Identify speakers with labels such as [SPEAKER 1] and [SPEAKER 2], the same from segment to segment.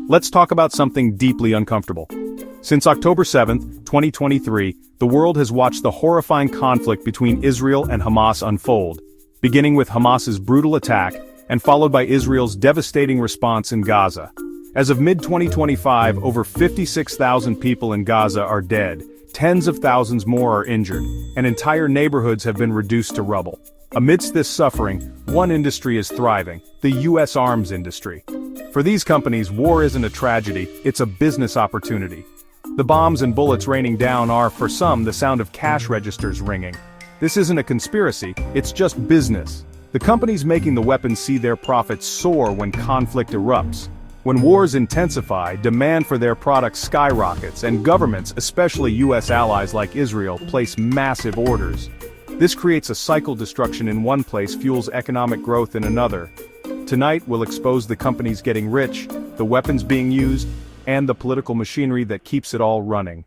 [SPEAKER 1] Let's talk about something deeply uncomfortable. Since October 7, 2023, the world has watched the horrifying conflict between Israel and Hamas unfold, beginning with Hamas's brutal attack and followed by Israel's devastating response in Gaza. As of mid-2025, over 56,000 people in Gaza are dead, tens of thousands more are injured, and entire neighborhoods have been reduced to rubble. Amidst this suffering, one industry is thriving: the U.S. arms industry. For these companies, war isn't a tragedy, it's a business opportunity. The bombs and bullets raining down are, for some, the sound of cash registers ringing. This isn't a conspiracy, it's just business. The companies making the weapons see their profits soar when conflict erupts. When wars intensify, demand for their products skyrockets, and governments, especially U.S. allies like Israel, place massive orders. This creates a cycle: destruction in one place fuels economic growth in another. Tonight we'll expose the companies getting rich, the weapons being used, and the political machinery that keeps it all running.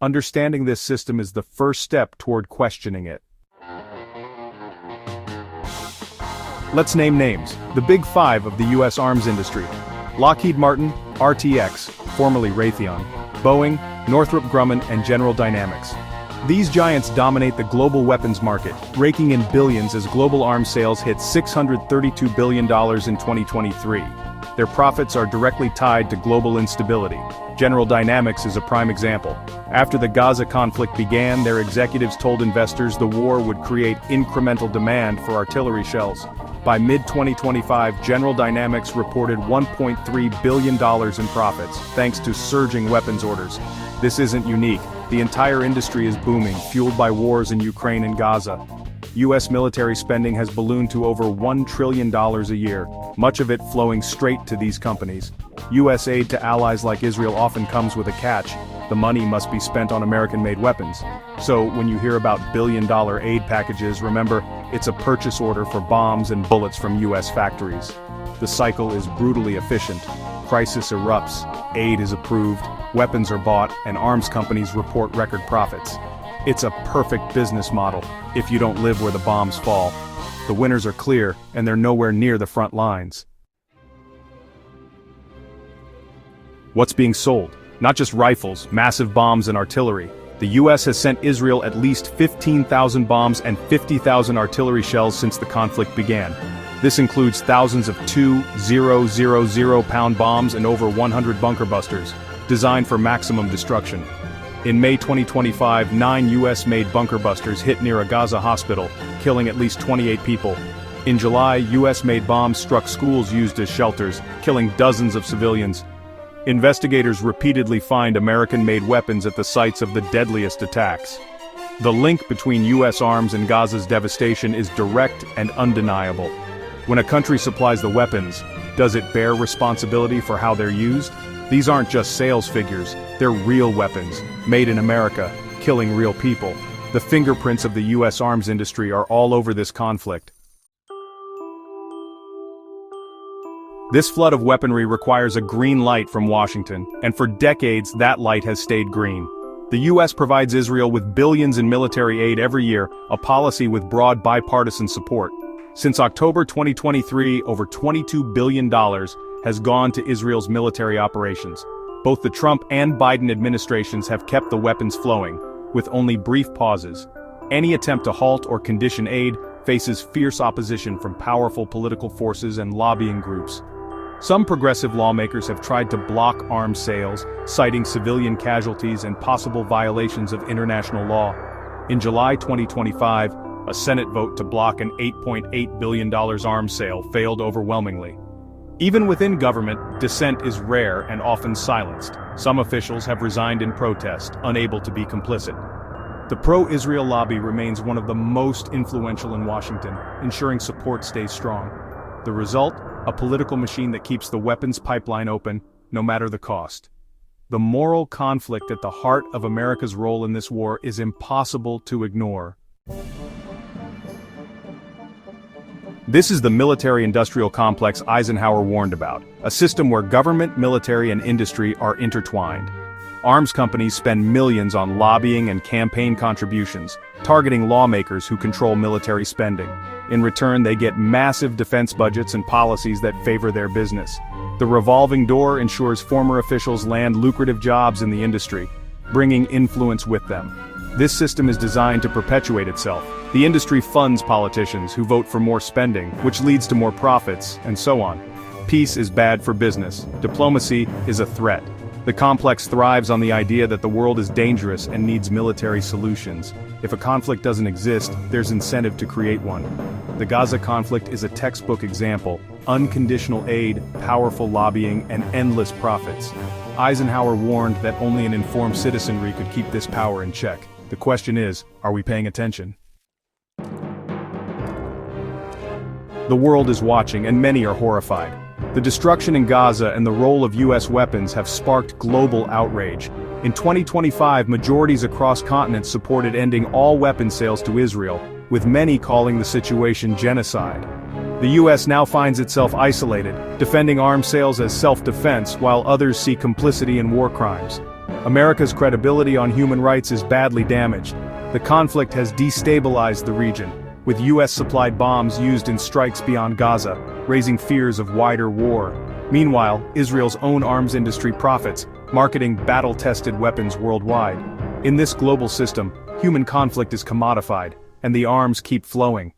[SPEAKER 1] Understanding this system is the first step toward questioning it. Let's name names: the Big Five of the U.S. arms industry. Lockheed Martin, RTX, formerly Raytheon, Boeing, Northrop Grumman, and General Dynamics. These giants dominate the global weapons market, raking in billions as global arms sales hit $632 billion in 2023. Their profits are directly tied to global instability. General Dynamics is a prime example. After the Gaza conflict began, their executives told investors the war would create incremental demand for artillery shells. By mid-2025, General Dynamics reported $1.3 billion in profits, thanks to surging weapons orders. This isn't unique. The entire industry is booming, fueled by wars in Ukraine and Gaza. U.S. military spending has ballooned to over $1 trillion a year, much of it flowing straight to these companies. U.S. aid to allies like Israel often comes with a catch: the money must be spent on American-made weapons. So, when you hear about billion-dollar aid packages, remember, it's a purchase order for bombs and bullets from U.S. factories. The cycle is brutally efficient. Crisis erupts, aid is approved, weapons are bought, and arms companies report record profits. It's a perfect business model, if you don't live where the bombs fall. The winners are clear, and they're nowhere near the front lines. What's being sold? Not just rifles, massive bombs and artillery. The U.S. has sent Israel at least 15,000 bombs and 50,000 artillery shells since the conflict began. This includes thousands of 2,000-pound bombs and over 100 bunker busters, designed for maximum destruction. In May 2025, 9 U.S.-made bunker busters hit near a Gaza hospital, killing at least 28 people. In July, U.S.-made bombs struck schools used as shelters, killing dozens of civilians. Investigators repeatedly find American-made weapons at the sites of the deadliest attacks. The link between U.S. arms and Gaza's devastation is direct and undeniable. When a country supplies the weapons, does it bear responsibility for how they're used? These aren't just sales figures, they're real weapons, made in America, killing real people. The fingerprints of the U.S. arms industry are all over this conflict. This flood of weaponry requires a green light from Washington, and for decades that light has stayed green. The U.S. provides Israel with billions in military aid every year, a policy with broad bipartisan support. Since October 2023, over $22 billion has gone to Israel's military operations. Both the Trump and Biden administrations have kept the weapons flowing, with only brief pauses. Any attempt to halt or condition aid faces fierce opposition from powerful political forces and lobbying groups. Some progressive lawmakers have tried to block arms sales, citing civilian casualties and possible violations of international law. In July 2025, a Senate vote to block an $8.8 billion arms sale failed overwhelmingly. Even within government, dissent is rare and often silenced. Some officials have resigned in protest, unable to be complicit. The pro-Israel lobby remains one of the most influential in Washington, ensuring support stays strong. The result? A political machine that keeps the weapons pipeline open, no matter the cost. The moral conflict at the heart of America's role in this war is impossible to ignore. This is the military-industrial complex Eisenhower warned about, a system where government, military, and industry are intertwined. Arms companies spend millions on lobbying and campaign contributions, targeting lawmakers who control military spending. In return, they get massive defense budgets and policies that favor their business. The revolving door ensures former officials land lucrative jobs in the industry, bringing influence with them. This system is designed to perpetuate itself. The industry funds politicians who vote for more spending, which leads to more profits, and so on. Peace is bad for business. Diplomacy is a threat. The complex thrives on the idea that the world is dangerous and needs military solutions. If a conflict doesn't exist, there's incentive to create one. The Gaza conflict is a textbook example: unconditional aid, powerful lobbying, and endless profits. Eisenhower warned that only an informed citizenry could keep this power in check. The question is, are we paying attention? The world is watching, and many are horrified. The destruction in Gaza and the role of US weapons have sparked global outrage. In 2025, majorities across continents supported ending all weapons sales to Israel, with many calling the situation genocide. The US now finds itself isolated, defending arms sales as self-defense while others see complicity in war crimes. America's credibility on human rights is badly damaged. The conflict has destabilized the region, with US-supplied bombs used in strikes beyond Gaza, raising fears of wider war. Meanwhile, Israel's own arms industry profits, marketing battle-tested weapons worldwide. In this global system, human conflict is commodified, and the arms keep flowing.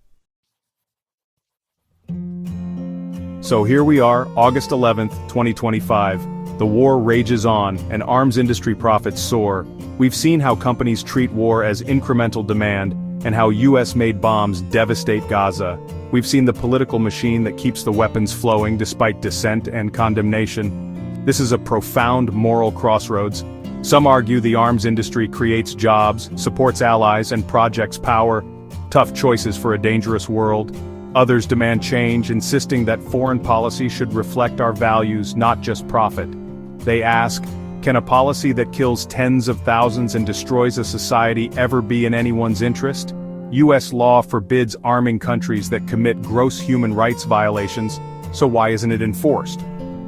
[SPEAKER 1] So here we are, August 11th, 2025. The war rages on, and arms industry profits soar. We've seen how companies treat war as incremental demand, and how US-made bombs devastate Gaza. We've seen the political machine that keeps the weapons flowing despite dissent and condemnation. This is a profound moral crossroads. Some argue the arms industry creates jobs, supports allies, and projects power. Tough choices for a dangerous world. Others demand change, insisting that foreign policy should reflect our values, not just profit. They ask, can a policy that kills tens of thousands and destroys a society ever be in anyone's interest? US law forbids arming countries that commit gross human rights violations, so why isn't it enforced?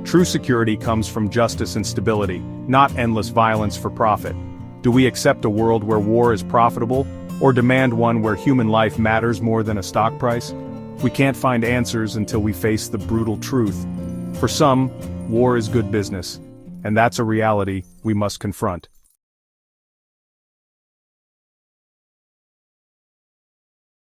[SPEAKER 1] True security comes from justice and stability, not endless violence for profit. Do we accept a world where war is profitable, or demand one where human life matters more than a stock price? We can't find answers until we face the brutal truth. For some, war is good business. And that's a reality we must confront.